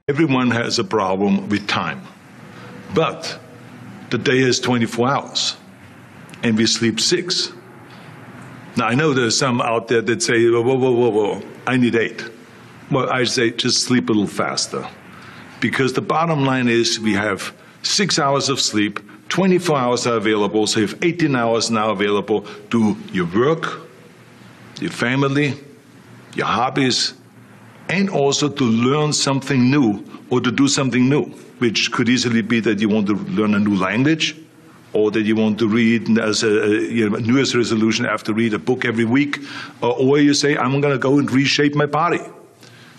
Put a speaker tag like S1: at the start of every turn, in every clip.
S1: Everyone has a problem with time. But the day has 24 hours, and we sleep 6. Now, I know there's some out there that say, whoa, I need 8. Well, I say just sleep a little faster. Because the bottom line is we have 6 hours of sleep, 24 hours are available, so you have 18 hours now available to your work, your family, your hobbies, and also to learn something new or to do something new, which could easily be that you want to learn a new language, or that you want to read as a New Year's resolution, I have to read a book every week, or you say, I'm going to go and reshape my body.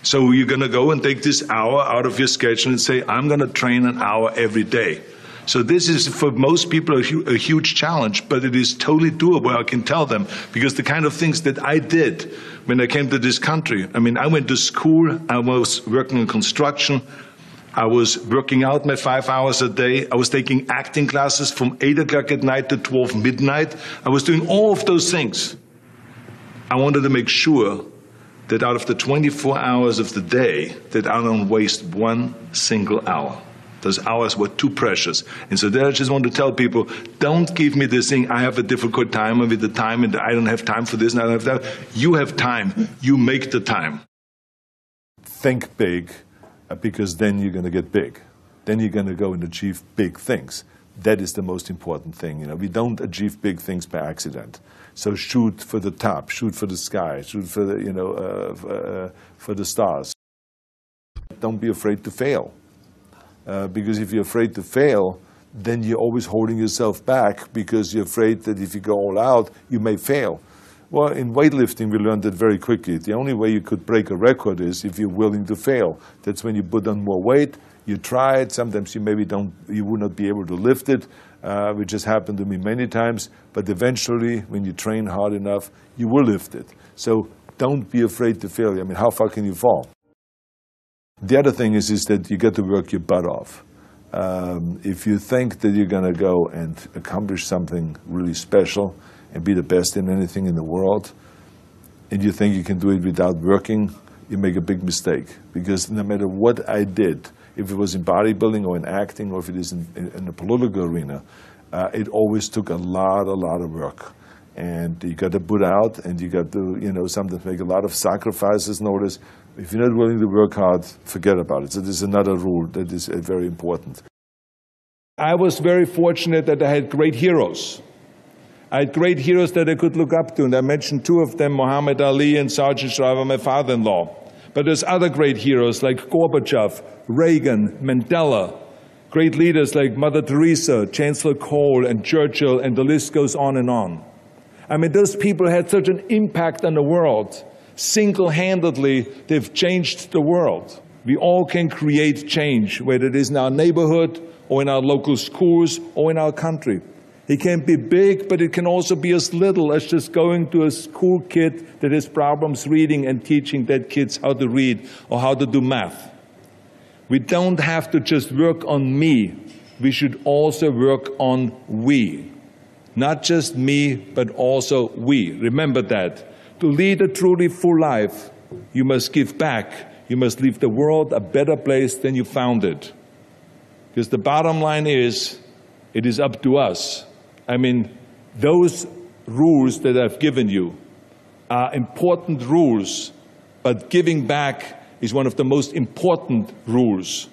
S1: So you're going to go and take this hour out of your schedule and say, I'm going to train an hour every day. So this is, for most people, a huge challenge, but it is totally doable, I can tell them, because the kind of things that I did when I came to this country, I mean, I went to school, I was working in construction, I was working out my 5 hours a day, I was taking acting classes from 8 o'clock at night to 12 midnight, I was doing all of those things. I wanted to make sure that out of the 24 hours of the day, that I don't waste one single hour. Those hours were too precious. And so there I just want to tell people, don't give me this thing, I have a difficult time with the time, and I don't have time for this, and I don't have that. You have time. You make the time.
S2: Think big, because then you're going to get big. Then you're going to go and achieve big things. That is the most important thing. We don't achieve big things by accident. So shoot for the top, shoot for the sky, shoot for the, for the stars. Don't be afraid to fail. Because if you're afraid to fail, then you're always holding yourself back because you're afraid that if you go all out, you may fail. Well, in weightlifting, we learned that very quickly. The only way you could break a record is if you're willing to fail. That's when you put on more weight, you try it, sometimes you would not be able to lift it, which has happened to me many times, but eventually, when you train hard enough, you will lift it. So don't be afraid to fail. I mean, how far can you fall? The other thing is that you got to work your butt off. If you think that you're going to go and accomplish something really special and be the best in anything in the world, and you think you can do it without working, you make a big mistake. Because no matter what I did, if it was in bodybuilding or in acting or if it is in the political arena, it always took a lot of work. And you got to put out, and you got to, sometimes make a lot of sacrifices. Notice, if you're not willing to work hard, forget about it. So there's another rule that is very important.
S3: I was very fortunate that I had great heroes. I had great heroes that I could look up to, and I mentioned 2 of them, Muhammad Ali and Sergeant Shriver, my father-in-law. But there's other great heroes like Gorbachev, Reagan, Mandela, great leaders like Mother Teresa, Chancellor Kohl, and Churchill, and the list goes on and on. I mean, those people had such an impact on the world. Single-handedly, they've changed the world. We all can create change, whether it is in our neighborhood, or in our local schools, or in our country. It can be big, but it can also be as little as just going to a school kid that has problems reading and teaching that kids how to read or how to do math. We don't have to just work on me. We should also work on we. Not just me, but also we. Remember that. To lead a truly full life, you must give back. You must leave the world a better place than you found it. Because the bottom line is, it is up to us. I mean, those rules that I've given you are important rules, but giving back is one of the most important rules.